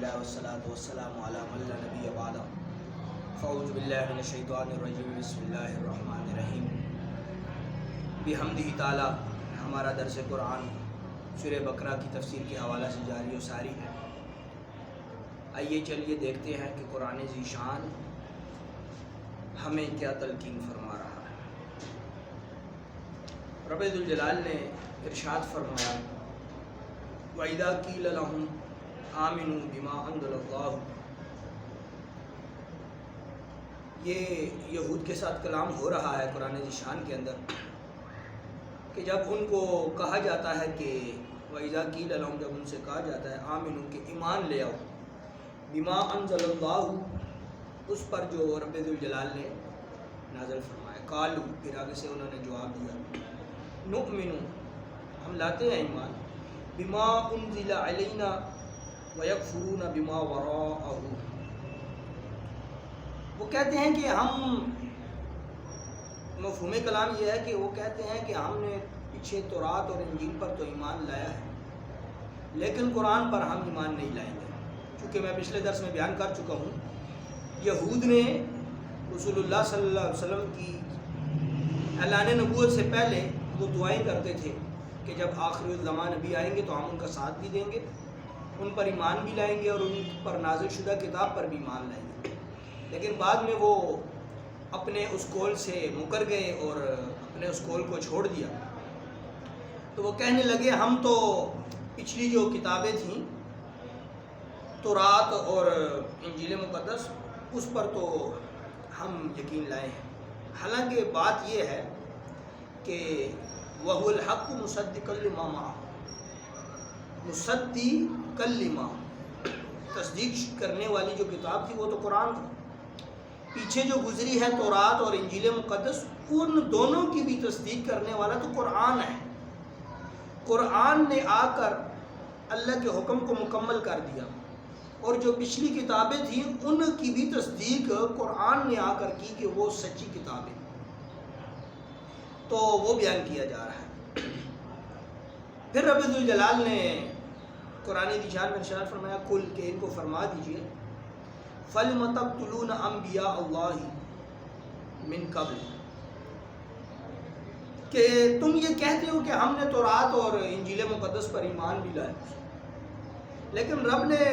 الحمدللہ والصلاة والسلام علی من لا نبی بعدہ فاعوذ باللہ من الشیطان الرجیم بسم اللہ الرحمن الرحیم بحمدہ تعالی ہمارا درس قرآن سورہ بقرہ کی تفسیر کے حوالہ سے جاری و ساری ہے۔ آئیے چلیے دیکھتے ہیں کہ قرآن ذیشان ہمیں کیا تلقین فرما رہا ہے۔ رب ذوالجلال نے ارشاد فرمایا وَإِذَا قِيلَ لَهُمْ آمِنُوا بِمَا أَنزَلَ اللَّهُ، یہ یہود کے ساتھ کلام ہو رہا ہے قرآن ذیشان کے اندر کہ جب ان کو کہا جاتا ہے کہ وَإِذَا قِيلَ لَهُمْ، جب ان سے کہا جاتا ہے آمنوا کہ ایمان لے آؤ بِمَا أَنزَلَ اللَّهُ، اس پر جو رب ذوالجلال نے نازل فرمایا۔ قالوا، پھر آگے سے انہوں نے جواب دیا نؤمن، ہم لاتے ہیں ایمان بما انزل علینا ویکفرون بما وراءہ، وہ کہتے ہیں کہ ہم، مفہوم کلام یہ ہے کہ وہ کہتے ہیں کہ ہم نے پیچھے تورات اور انجیل پر تو ایمان لایا ہے لیکن قرآن پر ہم ایمان نہیں لائیں گے، چونکہ میں پچھلے درس میں بیان کر چکا ہوں یہود نے رسول اللہ صلی اللہ علیہ وسلم کی اعلان نبوت سے پہلے وہ دعائیں کرتے تھے کہ جب آخر الزمان نبی آئیں گے تو ہم ان کا ساتھ بھی دیں گے، ان پر ایمان بھی لائیں گے اور ان پر نازل شدہ کتاب پر بھی ایمان لائیں گے، لیکن بعد میں وہ اپنے اس قول سے مکر گئے اور اپنے اس قول کو چھوڑ دیا۔ تو وہ کہنے لگے ہم تو پچھلی جو کتابیں تھیں تورات اور انجیل مقدس اس پر تو ہم یقین لائے ہیں، حالانکہ بات یہ ہے کہ وَهُوَ الْحَقُّ مُصَدِّقًا لِمَا مَعَهُ، مُصَدِّقًا لِمَا، تصدیق کرنے والی جو کتاب تھی وہ تو قرآن تھا، پیچھے جو گزری ہے تورات اور انجیل مقدس ان دونوں کی بھی تصدیق کرنے والا تو قرآن ہے۔ قرآن نے آ کر اللہ کے حکم کو مکمل کر دیا اور جو پچھلی کتابیں تھیں ان کی بھی تصدیق قرآن نے آ کر کی کہ وہ سچی کتاب ہے، تو وہ بیان کیا جا رہا ہے۔ پھر رب ذوالجلال نے قرآن ذیشان میں ارشاد فرمایا کل، کہ ان کو فرما دیجئے فَلِمَ تَقْتُلُونَ أَنْبِيَاءَ اللَّهِ مِنْ قَبْلِ، کہ تم یہ کہتے ہو کہ ہم نے تورات اور انجیل مقدس پر ایمان بھی لائے، لیکن رب نے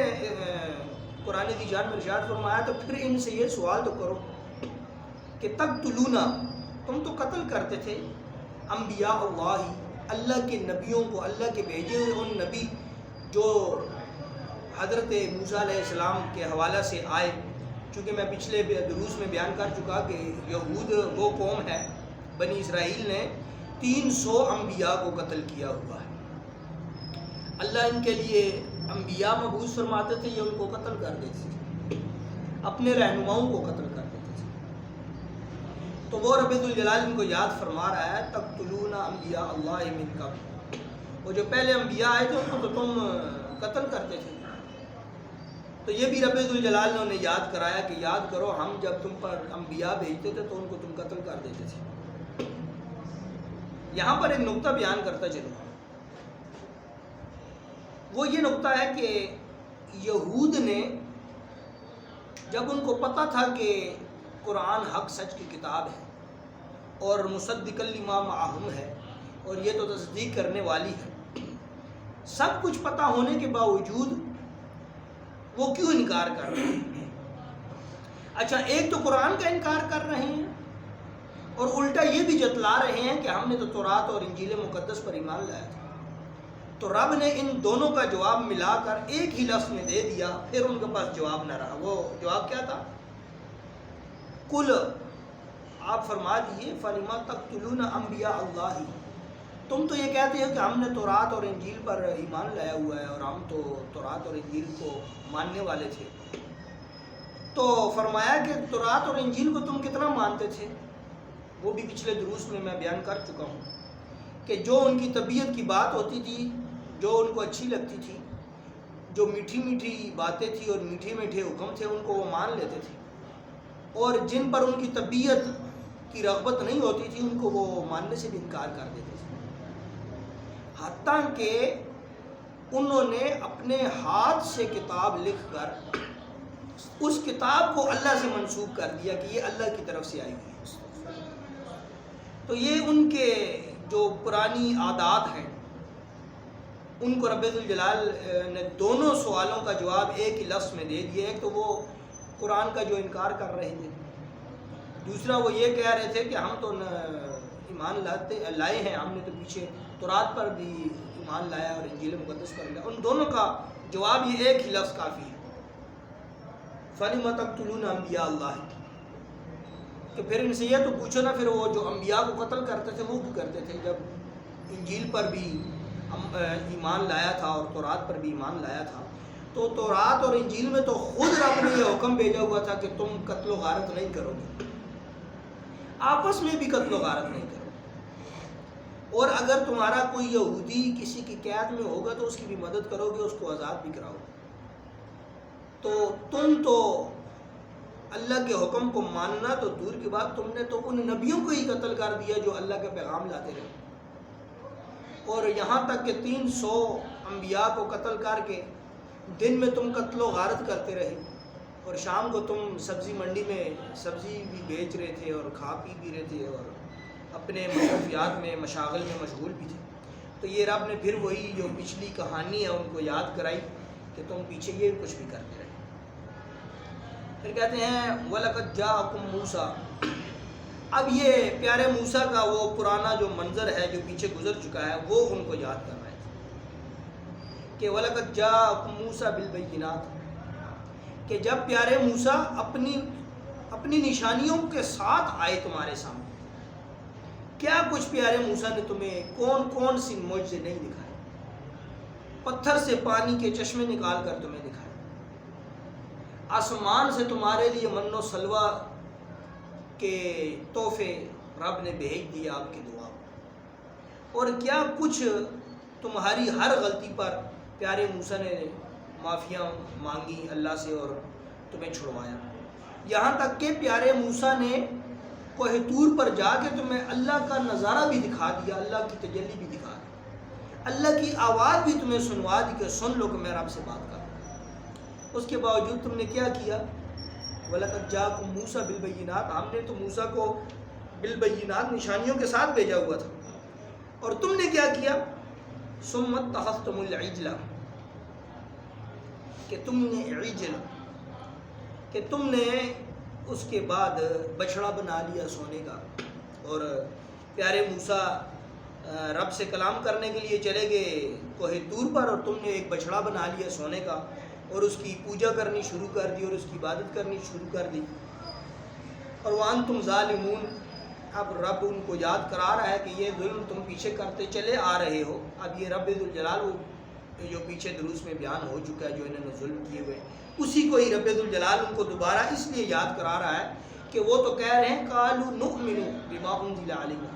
قرآن ذیشان میں ارشاد فرمایا تو پھر ان سے یہ سوال تو کرو کہ تقتلون، تم تو قتل کرتے تھے انبیاء اللہ، اللہ کے نبیوں کو، اللہ کے بھیجے ہوئے ان نبی جو حضرت موسیٰ علیہ السلام کے حوالہ سے آئے، چونکہ میں پچھلے دروس میں بیان کر چکا کہ یہود وہ قوم ہے، بنی اسرائیل نے 300 انبیاء کو قتل کیا ہوا ہے۔ اللہ ان کے لیے انبیاء مبعوث فرماتے تھے، یہ ان کو قتل کر دیتے تھے، اپنے رہنماؤں کو قتل کر دیتے تھے۔ تو وہ رب ذوالجلال ان کو یاد فرما رہا ہے تقتلون انبیاء اللہ من قبل، وہ جو پہلے انبیاء آئے تھے ان کو تو تم قتل کرتے تھے۔ تو یہ بھی رب ذوالجلال نے انہیں یاد کرایا کہ یاد کرو ہم جب تم پر انبیاء بھیجتے تھے تو ان کو تم قتل کر دیتے تھے۔ یہاں پر ایک نقطہ بیان کرتا چلوں، وہ یہ نقطہ ہے کہ یہود نے جب ان کو پتہ تھا کہ قرآن حق سچ کی کتاب ہے اور مصدقا لما معہم ہے اور یہ تو تصدیق کرنے والی ہے، سب کچھ پتہ ہونے کے باوجود وہ کیوں انکار کر رہے ہیں؟ اچھا، ایک تو قرآن کا انکار کر رہے ہیں اور الٹا یہ بھی جتلا رہے ہیں کہ ہم نے تو تورات اور انجیل مقدس پر ایمان لایا تھا۔ تو رب نے ان دونوں کا جواب ملا کر ایک ہی لفظ میں دے دیا، پھر ان کے پاس جواب نہ رہا۔ وہ جواب کیا تھا؟ کل، آپ فرما دیجئے فَلِمَ تَقْتُلُونَ أَنْبِيَاءَ اللَّهِ، تم تو یہ کہتے ہو کہ ہم نے تورات اور انجیل پر ایمان لایا ہوا ہے اور ہم تو تورات اور انجیل کو ماننے والے تھے۔ تو فرمایا کہ تورات اور انجیل کو تم کتنا مانتے تھے؟ وہ بھی پچھلے دروس میں بیان کر چکا ہوں کہ جو ان کی طبیعت کی بات ہوتی تھی، جو ان کو اچھی لگتی تھی، جو میٹھی میٹھی باتیں تھیں اور میٹھے میٹھے حکم تھے ان کو وہ مان لیتے تھے، اور جن پر ان کی طبیعت کی رغبت نہیں ہوتی تھی ان کو وہ ماننے سے بھی انکار کر دیتے تھے، حتیٰ کہ انہوں نے اپنے ہاتھ سے کتاب لکھ کر اس کتاب کو اللہ سے منسوب کر دیا کہ یہ اللہ کی طرف سے آئی ہوئی ہے. تو یہ ان کے جو پرانی عادات ہیں ان کو رب ذوالجلال نے دونوں سوالوں کا جواب ایک ہی لفظ میں دے دیا. ایک تو وہ قرآن کا جو انکار کر رہے تھے، دوسرا وہ یہ کہہ رہے تھے کہ ہم تو ایمان لائے ہیں، ہم نے تو پیچھے تورات پر بھی ایمان لایا اور انجیل مقدس پر لایا. ان دونوں کا جواب یہ ایک ہی لفظ کافی ہے، فَلِمَ تَقْتُلُونَ أَنْبِيَاءَ اللَّهِ. کہ پھر ان سے یہ تو پوچھو نا، پھر وہ جو انبیاء کو قتل کرتے تھے وہ کیوں کرتے تھے جب انجیل پر بھی ایمان لایا تھا اور تورات پر بھی ایمان لایا تھا؟ تو تورات اور انجیل میں تو خود رب نے یہ حکم بھیجا ہوا تھا کہ تم قتل و غارت نہیں کرو گے، آپس میں بھی قتل و غارت نہیں کرو، اور اگر تمہارا کوئی یہودی کسی کی قید میں ہوگا تو اس کی بھی مدد کرو گے، اس کو آزاد بھی کراؤ گے. تو تم تو اللہ کے حکم کو ماننا تو دور کی بات، تم نے تو ان نبیوں کو ہی قتل کر دیا جو اللہ کا پیغام لاتے رہے. اور یہاں تک کہ 300 انبیاء کو قتل کر کے دن میں تم قتل و غارت کرتے رہے، اور شام کو تم سبزی منڈی میں سبزی بھی بیچ رہے تھے اور کھا پی بھی رہے تھے اور اپنے مصروفیات میں مشاغل میں مشغول بھی تھے. تو یہ رب نے پھر وہی جو پچھلی کہانی ہے ان کو یاد کرائی کہ تم پیچھے یہ کچھ بھی کرتے رہے. پھر کہتے ہیں وَلَقَدْ جَاءَكُم مُوسَىٰ. اب یہ پیارے موسیٰ کا وہ پرانا جو منظر ہے جو پیچھے گزر چکا ہے وہ ان کو یاد کر رہے تھے کہ وَلَقَدْ جَاءَكُم مُوسَىٰ بِالْبَيِّنَاتِ، کہ جب پیارے موسیٰ اپنی نشانیوں کے ساتھ آئے تمہارے سامنے. کیا کچھ پیارے موسیٰ نے تمہیں کون کون سی معجزے نہیں دکھائے؟ پتھر سے پانی کے چشمے نکال کر تمہیں دکھائے، آسمان سے تمہارے لیے من و سلوہ کے تحفے رب نے بھیج دیا آپ کی دعا. اور کیا کچھ تمہاری ہر غلطی پر پیارے موسیٰ نے معافیاں مانگی اللہ سے اور تمہیں چھڑوایا. یہاں تک کہ پیارے موسیٰ نے کوہ طور پر جا کے تمہیں اللہ کا نظارہ بھی دکھا دیا، اللہ کی تجلی بھی دکھا دی، اللہ کی آواز بھی تمہیں سنوا دی کہ سن لو کہ میں رب سے بات کر رہا ہوں. اس کے باوجود تم نے کیا کیا؟ وَلَقَدْ جَاءَكُم مُوسَىٰ بِالْبَيِّنَاتِ، ہم نے تو موسیٰ کو بالبینات نشانیوں کے ساتھ بھیجا ہوا تھا، اور تم نے کیا کیا؟ ثُمَّ اتَّخَذْتُمُ الْعِجْلَ، کہ تم نے عجل، کہ تم نے اس کے بعد بچڑا بنا لیا سونے کا. اور پیارے موسیٰ رب سے کلام کرنے کے لیے چلے گئے کوہ طور پر، اور تم نے ایک بچڑا بنا لیا سونے کا اور اس کی پوجا کرنی شروع کر دی اور اس کی عبادت کرنی شروع کر دی. اور وَأَنْتُمْ ظَالِمُونَ، اب رب ان کو یاد کرا رہا ہے کہ یہ ظلم تم پیچھے کرتے چلے آ رہے ہو. اب یہ رب ذوالجلال جو پیچھے دروس میں بیان ہو چکا ہے جو انہوں نے ظلم کیے ہوئے، اسی کو ہی رب ذوالجلال ان کو دوبارہ اس لیے یاد کرا رہا ہے کہ وہ تو کہہ رہے ہیں قَالُوا نُؤْمِنُ بِمَا أُنزِلَ عَلَيْنَا،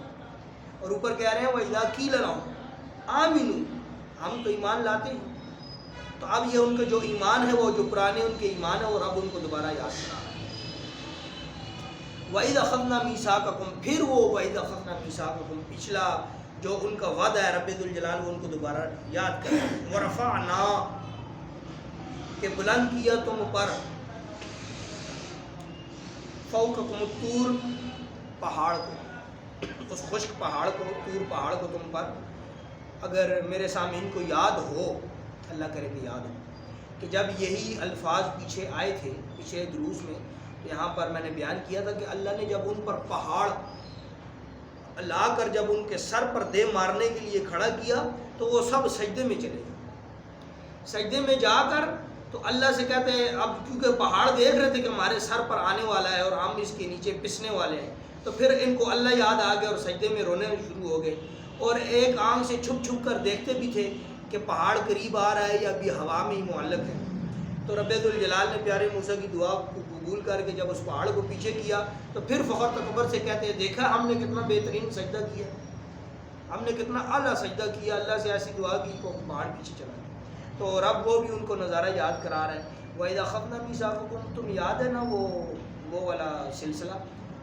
اور اوپر کہہ رہے ہیں وَإِذَا قِيلَ لَهُمْ آمِنُوا، ہم تو ایمان لاتے ہیں. تو اب یہ ان کا جو ایمان ہے، وہ جو پرانے ان کے ایمان ہے، وہ رب ان کو دوبارہ یاد کرا رہا ہے. وَإِذَا أَخَذْنَا مِيثَاقَكُمْ، پھر وہ وَإِذَا أَخَذْنَا مِيثَاقَكُمْ پچھلا جو ان کا وعدہ ہے رب ذوالجلال وہ ان کو دوبارہ یاد کرے. وَرَفَعْنَا، کہ بلند کیا تم پر، فوقکم الطور، پہاڑ کو، اس خشک پہاڑ کو، طور پہاڑ کو تم پر. اگر میرے سامعین کو یاد ہو، اللہ کرے کہ یاد ہو، کہ جب یہی الفاظ پیچھے آئے تھے پچھلے دروس میں، یہاں پر میں نے بیان کیا تھا کہ اللہ نے جب ان پر پہاڑ لا کر جب ان کے سر پر دے مارنے کے لیے کھڑا کیا تو وہ سب سجدے میں چلے گئے. سجدے میں جا کر تو اللہ سے کہتے ہیں، اب کیونکہ پہاڑ دیکھ رہے تھے کہ ہمارے سر پر آنے والا ہے اور ہم اس کے نیچے پسنے والے ہیں، تو پھر ان کو اللہ یاد آ گیا اور سجدے میں رونے شروع ہو گئے. اور ایک آنکھ سے چھپ چھپ کر دیکھتے بھی تھے کہ پہاڑ قریب آ رہا ہے یا ابھی ہوا میں ہی معلق ہے. تو رب ذوالجلال نے پیارے موسیٰ کی دعا کو قبول کر کے جب اس پہاڑ کو پیچھے کیا تو پھر فخر تکبر سے کہتے ہیں، دیکھا ہم نے کتنا بہترین سجدہ کیا، ہم نے کتنا اعلیٰ سجدہ کیا، اللہ سے ایسی دعا کی کو پہاڑ پیچھے چلا. تو رب وہ بھی ان کو نظارہ یاد کرا رہا ہے. وَإِذَا أَخَذْنَا مِيثَاقَكُمْ، تم یاد ہے نا وہ والا سلسلہ.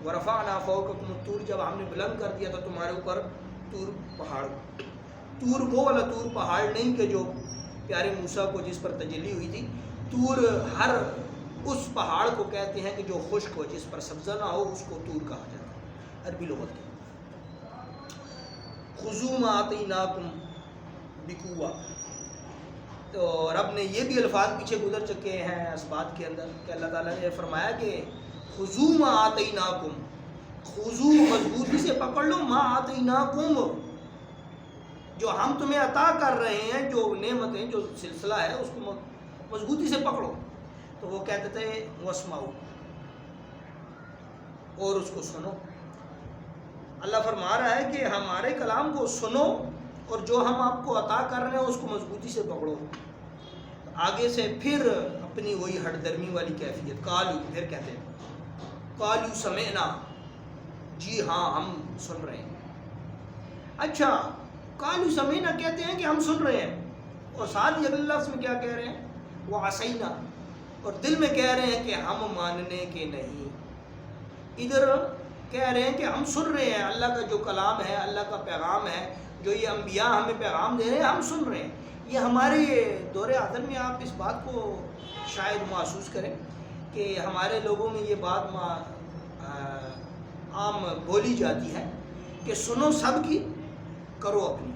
وَرَفَعْنَا فَوْقَكُمُ الطُّورَ، جب ہم نے بلند کر دیا تھا تمہارے اوپر طور پہاڑ. طور وہ والا طور پہاڑ نہیں کہ جو پیارے موسیٰ کو جس پر تجلی ہوئی تھی. طور ہر اس پہاڑ کو کہتے ہیں کہ جو خشک ہو، جس پر سبزہ نہ ہو، اس کو طور کہا جاتا ہے عربی لغت میں. خذوا ما آتیناکم بقوۃ. تو رب نے یہ بھی الفاظ پیچھے گزر چکے ہیں اس بات کے اندر کہ اللہ تعالیٰ نے فرمایا کہ خذوا ما آتیناکم، خذوا مضبوطی سے پکڑ لو، ما آتیناکم جو ہم تمہیں عطا کر رہے ہیں، جو نعمتیں، جو سلسلہ ہے، اس کو مضبوطی سے پکڑو. تو وہ کہتے تھے واسمعوا، اور اس کو سنو. اللہ فرما رہا ہے کہ ہمارے کلام کو سنو اور جو ہم آپ کو عطا کر رہے ہیں اس کو مضبوطی سے پکڑو. آگے سے پھر اپنی وہی ہٹ درمی والی کیفیت، قالو، پھر کہتے ہیں قالو سمعنا، جی ہاں ہم سن رہے ہیں. اچھا، قالو سمعنا کہتے ہیں کہ ہم سن رہے ہیں، اور ساتھ ہی اگلے لفظ میں کیا کہہ رہے ہیں؟ وعصینا، اور دل میں کہہ رہے ہیں کہ ہم ماننے کے نہیں. ادھر کہہ رہے ہیں کہ ہم سن رہے ہیں اللہ کا جو کلام ہے، اللہ کا پیغام ہے، جو یہ انبیاء ہمیں پیغام دے رہے ہیں، ہم سن رہے ہیں. یہ ہمارے دور حاضر میں آپ اس بات کو شاید محسوس کریں کہ ہمارے لوگوں میں یہ بات عام بولی جاتی ہے کہ سنو سب کی، کرو اپنی.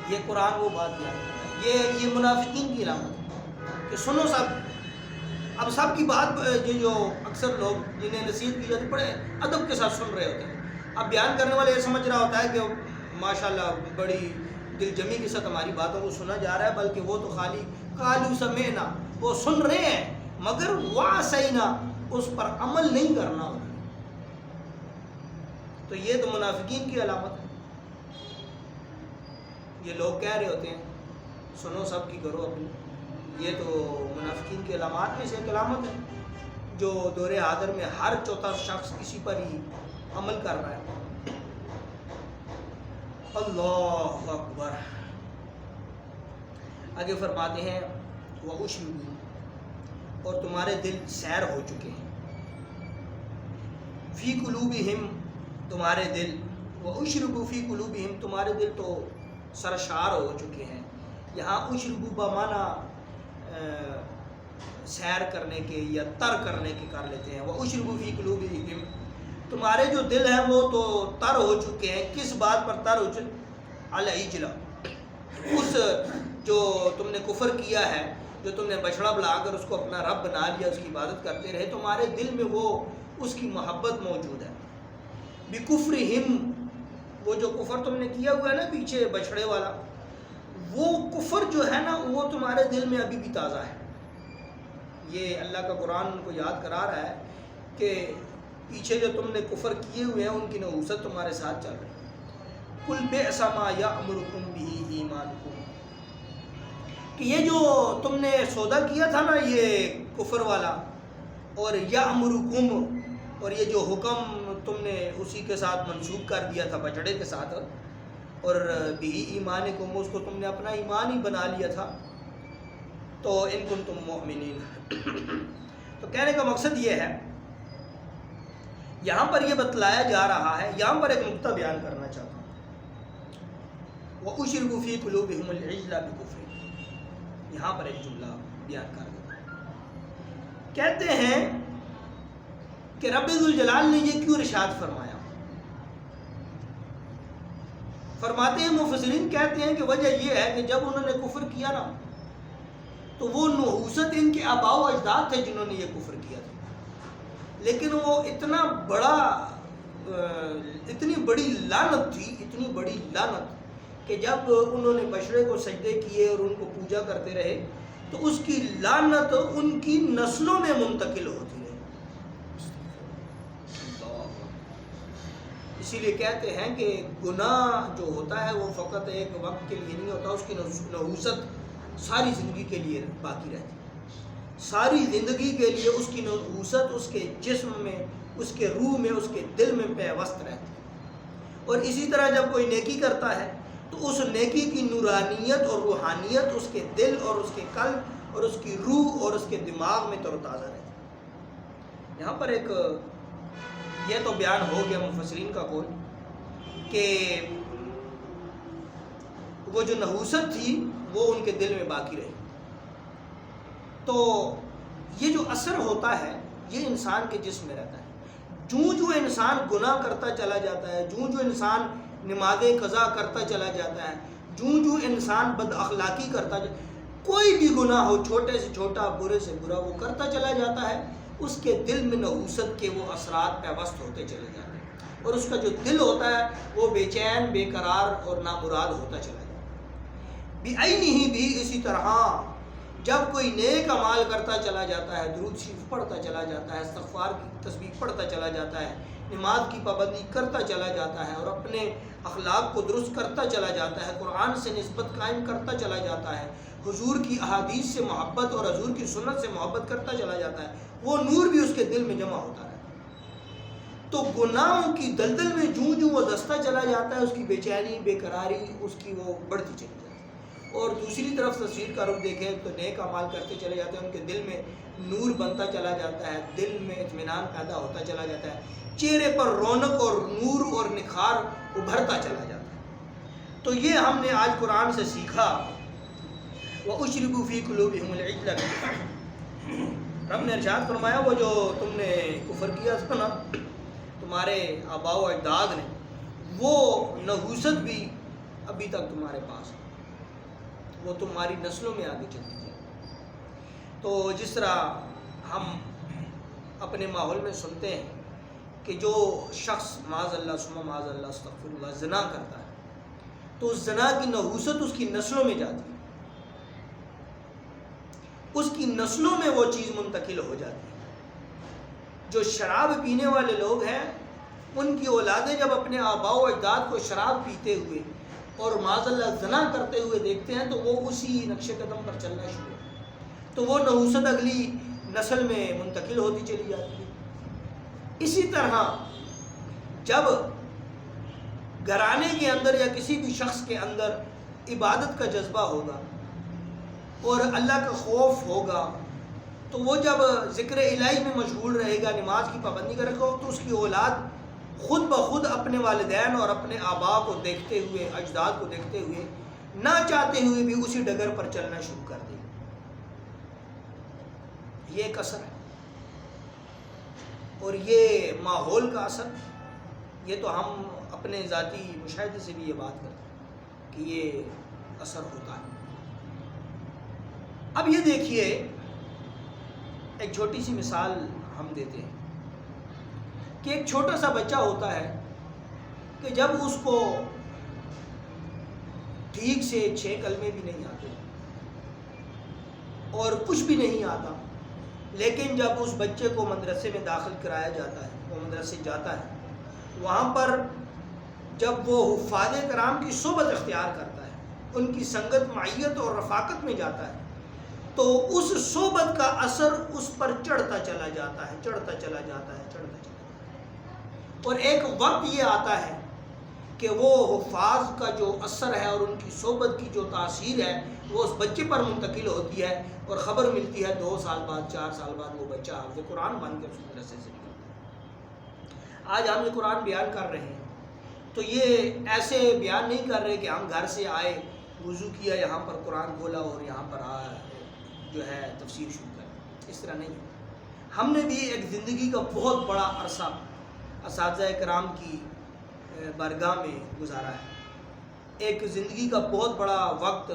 یہ قرآن وہ بات بیان کرتا ہے، یہ منافقین کی علامت ہے کہ سنو سب. اب سب کی بات جو اکثر لوگ جنہیں نصیحت کی جاتی بڑے ادب کے ساتھ سن رہے ہوتے ہیں. اب بیان کرنے والے یہ سمجھ رہا ہوتا ہے کہ ماشاءاللہ بڑی دل جمی کے ساتھ ہماری باتوں کو سنا جا رہا ہے، بلکہ وہ تو خالی قالو سمعنا، وہ سن رہے ہیں مگر وعصینا، اس پر عمل نہیں کرنا. تو یہ تو منافقین کی علامت ہے. یہ لوگ کہہ رہے ہوتے ہیں سنو سب کی، کرو اپنی. یہ تو منافقین کی علامات میں سے ایک علامت ہے جو دور حاضر میں ہر چوتھا شخص کسی پر ہی عمل کر رہا ہے. اللہ اکبر. آگے فرماتے ہیں وَأُشْرِبُوا، اور تمہارے دل سیر ہو چکے ہیں، فی قلوبہم، تمہارے دل، وَأُشْرِبُوا فی قلوبہم، تمہارے دل تو سرشار ہو چکے ہیں. یہاں اشربو بمانا سیر کرنے کے یا تر کرنے کے کر لیتے ہیں. وَأُشْرِبُوا فِي قُلُوبِهِمْ، تمہارے جو دل ہیں وہ تو تر ہو چکے ہیں. کس بات پر تر ہو چکے؟ العجلہ، اس جو تم نے کفر کیا ہے، جو تم نے بچڑا بلا کر اس کو اپنا رب بنا لیا، اس کی عبادت کرتے رہے، تمہارے دل میں وہ اس کی محبت موجود ہے. بِكُفْرِهِمْ، وہ جو کفر تم نے کیا ہوا ہے نا پیچھے بچڑے والا، وہ کفر جو ہے نا وہ تمہارے دل میں ابھی بھی تازہ ہے. یہ اللہ کا قرآن ان کو یاد کرا رہا ہے کہ پیچھے جو تم نے کفر کیے ہوئے ہیں ان کی نحوست تمہارے ساتھ چل رہی ہے. قُلْ بِئْسَ مَا يَأْمُرُكُمْ بِهِ إِيمَانُكُمْ، کہ یہ جو تم نے سودا کیا تھا نا یہ کفر والا، اور یأمرکم، اور یہ جو حکم تم نے اسی کے ساتھ منسوب کر دیا تھا بچڑے کے ساتھ، اور بھی ایمانکم، اس کو تم نے اپنا ایمان ہی بنا لیا تھا. تو ان کنتم مؤمنین. تو کہنے کا مقصد یہ ہے، یہاں پر یہ بتلایا جا رہا ہے، یہاں پر ایک نقطہ بیان کرنا چاہتا ہوں. وَأُشْرِبُوا فِي قُلُوبِهِمُ الْعِجْلَ بِكُفْرِهِمْ، یہاں پر ایک جملہ بیان کر دیا. کہتے ہیں کہ رب ذوالجلال نے یہ کیوں ارشاد فرمایا؟ فرماتے ہیں مفسرین کہتے ہیں کہ وجہ یہ ہے کہ جب انہوں نے کفر کیا نا تو وہ نحوست ان کے آباء و اجداد تھے جنہوں نے یہ کفر کیا تھا، لیکن وہ اتنا بڑا اتنی بڑی لعنت تھی، اتنی بڑی لعنت کہ جب انہوں نے بشرے کو سجدے کیے اور ان کو پوجا کرتے رہے تو اس کی لعنت ان کی نسلوں میں منتقل ہوتی رہی. اسی لیے کہتے ہیں کہ گناہ جو ہوتا ہے وہ فقط ایک وقت کے لیے نہیں ہوتا، اس کی نحوست ساری زندگی کے لیے باقی رہتی ہے. ساری زندگی کے لیے اس کی نحوست اس کے جسم میں، اس کے روح میں، اس کے دل میں پیوست رہتی ہے. اور اسی طرح جب کوئی نیکی کرتا ہے تو اس نیکی کی نورانیت اور روحانیت اس کے دل اور اس کے قلب اور اس کی روح اور اس کے دماغ میں تر و تازہ رہتی ہے. یہاں پر ایک یہ تو بیان ہو گیا مفسرین کا قول کہ وہ جو نحوست تھی وہ ان کے دل میں باقی رہی۔ تو یہ جو اثر ہوتا ہے یہ انسان کے جسم میں رہتا ہے۔ جو انسان گناہ کرتا چلا جاتا ہے، جو انسان نماز قضا کرتا چلا جاتا ہے، جو انسان بد اخلاقی کرتا کوئی بھی گناہ ہو، چھوٹے سے چھوٹا برے سے برا، وہ کرتا چلا جاتا ہے، اس کے دل میں نحوست کے وہ اثرات پیوست ہوتے چلے جاتے ہیں، اور اس کا جو دل ہوتا ہے وہ بے چین، بے قرار اور نامراد ہوتا چلا جاتا ہے۔ بعینہ بھی اسی طرح جب کوئی نیک اعمال کرتا چلا جاتا ہے، درود شریف پڑھتا چلا جاتا ہے، استغفار کی تسبیح پڑھتا چلا جاتا ہے، نماز کی پابندی کرتا چلا جاتا ہے، اور اپنے اخلاق کو درست کرتا چلا جاتا ہے، قرآن سے نسبت قائم کرتا چلا جاتا ہے، حضور کی احادیث سے محبت اور حضور کی سنت سے محبت کرتا چلا جاتا ہے، وہ نور بھی اس کے دل میں جمع ہوتا رہتا ہے۔ تو گناہوں کی دلدل میں جو وہ دستہ چلا جاتا ہے، اس کی بے چینی، بے قراری اس کی وہ بڑھتی چلی جاتی ہے۔ اور دوسری طرف تصویر کا رخ دیکھیں تو نیک اعمال کرتے چلے جاتے ہیں، ان کے دل میں نور بنتا چلا جاتا ہے، دل میں اطمینان پیدا ہوتا چلا جاتا ہے، چہرے پر رونق اور نور اور نکھار ابھرتا چلا جاتا ہے۔ تو یہ ہم نے آج قرآن سے سیکھا۔ وَأُشْرِبُوا فِي قُلُوبِهِمُ الْعِجْلَ بِالْكُفْرِ، رب نے ارشاد فرمایا وہ جو تم نے کفر کیا تھا نا، تمہارے آباء و اجداد نے، وہ نحوست بھی ابھی تک تمہارے پاس ہے، وہ تمہاری نسلوں میں آگے چلتی ہے۔ تو جس طرح ہم اپنے ماحول میں سنتے ہیں کہ جو شخص معاذ اللہ ثم معاذ اللہ استغفر اللہ زنا کرتا ہے، تو اس زنا کی نحوست اس کی نسلوں میں جاتی ہے، اس کی نسلوں میں وہ چیز منتقل ہو جاتی ہے۔ جو شراب پینے والے لوگ ہیں، ان کی اولادیں جب اپنے آباء و اجداد کو شراب پیتے ہوئے اور معاذ اللہ زنا کرتے ہوئے دیکھتے ہیں تو وہ اسی نقش قدم پر چلنا شروع ہوتا ہے، تو وہ نحوست اگلی نسل میں منتقل ہوتی چلی جاتی ہے۔ اسی طرح جب گھرانے کے اندر یا کسی بھی شخص کے اندر عبادت کا جذبہ ہوگا اور اللہ کا خوف ہوگا، تو وہ جب ذکر الہی میں مشغول رہے گا، نماز کی پابندی کرے گا، تو اس کی اولاد خود بخود اپنے والدین اور اپنے آباء کو دیکھتے ہوئے، اجداد کو دیکھتے ہوئے، نہ چاہتے ہوئے بھی اسی ڈگر پر چلنا شروع کر دے گی۔ یہ ایک اثر ہے، اور یہ ماحول کا اثر، یہ تو ہم اپنے ذاتی مشاہدے سے بھی یہ بات کرتے ہیں کہ یہ اثر ہوتا ہے۔ اب یہ دیکھیے، ایک چھوٹی سی مثال ہم دیتے ہیں کہ ایک چھوٹا سا بچہ ہوتا ہے کہ جب اس کو ٹھیک سے 6 کلمے بھی نہیں آتے اور کچھ بھی نہیں آتا، لیکن جب اس بچے کو مدرسے میں داخل کرایا جاتا ہے، وہ مدرسے جاتا ہے، وہاں پر جب وہ حفاظ کرام کی صحبت اختیار کرتا ہے، ان کی سنگت، معیت اور رفاقت میں جاتا ہے، تو اس صحبت کا اثر اس پر چڑھتا چلا جاتا ہے، چڑھتا چلا جاتا ہے، چڑھتا چلا جاتا ہے، اور ایک وقت یہ آتا ہے کہ وہ حفاظ کا جو اثر ہے اور ان کی صحبت کی جو تاثیر ہے وہ اس بچے پر منتقل ہوتی ہے، اور خبر ملتی ہے 2 سال بعد، 4 سال بعد وہ بچہ حافظ قرآن بن کے اس مدرسے سے نکلتا ہے۔ آج ہم یہ قرآن بیان کر رہے ہیں تو یہ ایسے بیان نہیں کر رہے کہ ہم گھر سے آئے، وضو کیا، یہاں پر قرآن کھولا اور یہاں پر جو ہے تفسیر شروع کر، اس طرح نہیں۔ ہم نے بھی ایک زندگی کا بہت بڑا عرصہ اساتذہ کرام کی بارگاہ میں گزارا ہے، ایک زندگی کا بہت بڑا وقت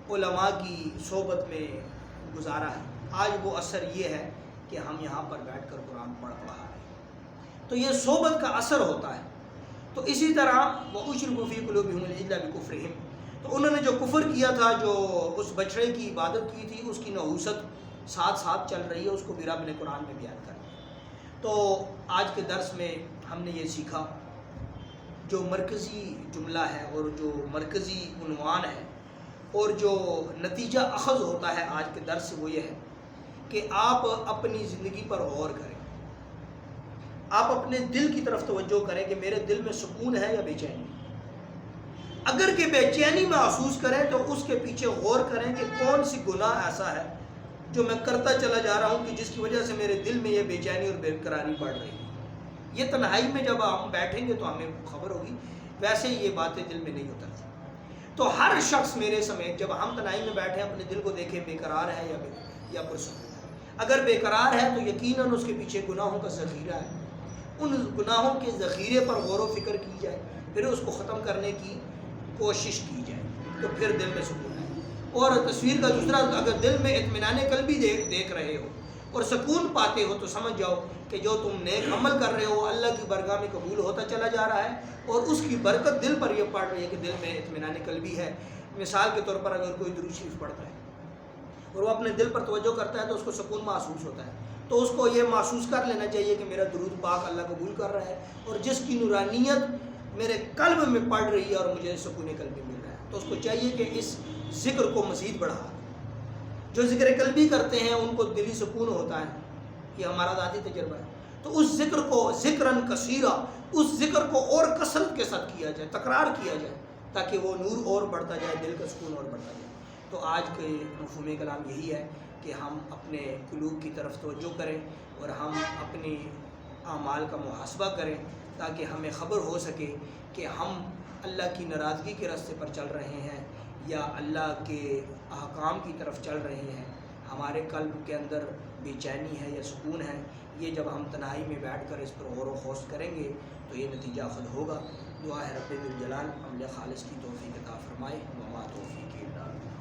علماء کی صحبت میں گزارا ہے۔ آج وہ اثر یہ ہے کہ ہم یہاں پر بیٹھ کر قرآن پڑھ رہے ہیں، تو یہ صحبت کا اثر ہوتا ہے۔ تو اسی طرح وَأُشْرِبُوا فِي قُلُوبِهِمُ الْعِجْلَ بِكُفْرِهِمْ، تو انہوں نے جو کفر کیا تھا، جو اس بچڑے کی عبادت کی تھی، اس کی نحوست ساتھ ساتھ چل رہی ہے، اس کو بھی رب نے قرآن میں بیان کر دیا۔ تو آج کے درس میں ہم نے یہ سیکھا، جو مرکزی جملہ ہے اور جو مرکزی عنوان ہے اور جو نتیجہ اخذ ہوتا ہے آج کے درس سے، وہ یہ ہے کہ آپ اپنی زندگی پر غور کریں، آپ اپنے دل کی طرف توجہ کریں کہ میرے دل میں سکون ہے یا بے چینی۔ اگر کہ بے چینی محسوس کریں تو اس کے پیچھے غور کریں کہ کون سی گناہ ایسا ہے جو میں کرتا چلا جا رہا ہوں کہ جس کی وجہ سے میرے دل میں یہ بے چینی اور بے قراری بڑھ رہی ہے۔ یہ تنہائی میں جب ہم بیٹھیں گے تو ہمیں خبر ہوگی، ویسے یہ باتیں دل میں نہیں اترتی۔ تو ہر شخص میرے سمیت جب ہم تنہائی میں بیٹھے اپنے دل کو دیکھیں بے قرار ہے یا پرسکون ہے. اگر بے قرار ہے تو یقیناً اس کے پیچھے گناہوں کا ذخیرہ ہے. ان گناہوں کے ذخیرے پر غور و فکر کی جائے, پھر اس کو ختم کرنے کی کوشش کی جائے, تو پھر دل میں سکون ہے. اور تصویر کا دوسرا, اگر دل میں اطمینان قلبی دیکھ رہے ہو اور سکون پاتے ہو تو سمجھ جاؤ کہ جو تم نیک عمل کر رہے ہو اللہ کی بارگاہ میں قبول ہوتا چلا جا رہا ہے, اور اس کی برکت دل پر یہ پڑ رہی ہے کہ دل میں اطمینان قلبی ہے. مثال کے طور پر اگر کوئی درود شریف پڑھتا ہے اور وہ اپنے دل پر توجہ کرتا ہے تو اس کو سکون محسوس ہوتا ہے, تو اس کو یہ محسوس کر لینا چاہیے کہ میرا درود پاک اللہ قبول کر رہا ہے, اور جس کی نورانیت میرے قلب میں پڑ رہی ہے اور مجھے سکون قلبی مل رہا ہے, تو اس کو چاہیے کہ اس ذکر کو مزید بڑھا. جو ذکر قلبی کرتے ہیں ان کو دلی سکون ہوتا ہے, یہ ہمارا ذاتی تجربہ ہے. تو اس ذکر کو ذکراً کثیرہ, اس ذکر کو اور کثرت کے ساتھ کیا جائے, تکرار کیا جائے, تاکہ وہ نور اور بڑھتا جائے, دل کا سکون اور بڑھتا جائے. تو آج کے مفہوم کلام یہی ہے کہ ہم اپنے قلوب کی طرف توجہ کریں اور ہم اپنی اعمال کا محاسبہ کریں, تاکہ ہمیں خبر ہو سکے کہ ہم اللہ کی ناراضگی کے راستے پر چل رہے ہیں یا اللہ کے احکام کی طرف چل رہے ہیں. ہمارے قلب کے اندر بے چینی ہے یا سکون ہے, یہ جب ہم تنہائی میں بیٹھ کر اس پر غور و خوض کریں گے تو یہ نتیجہ خود ہوگا. دعا ہے رب ذوالجلال عمل خالص کی توفیق عطا فرمائے. وما توفیق الا باللہ.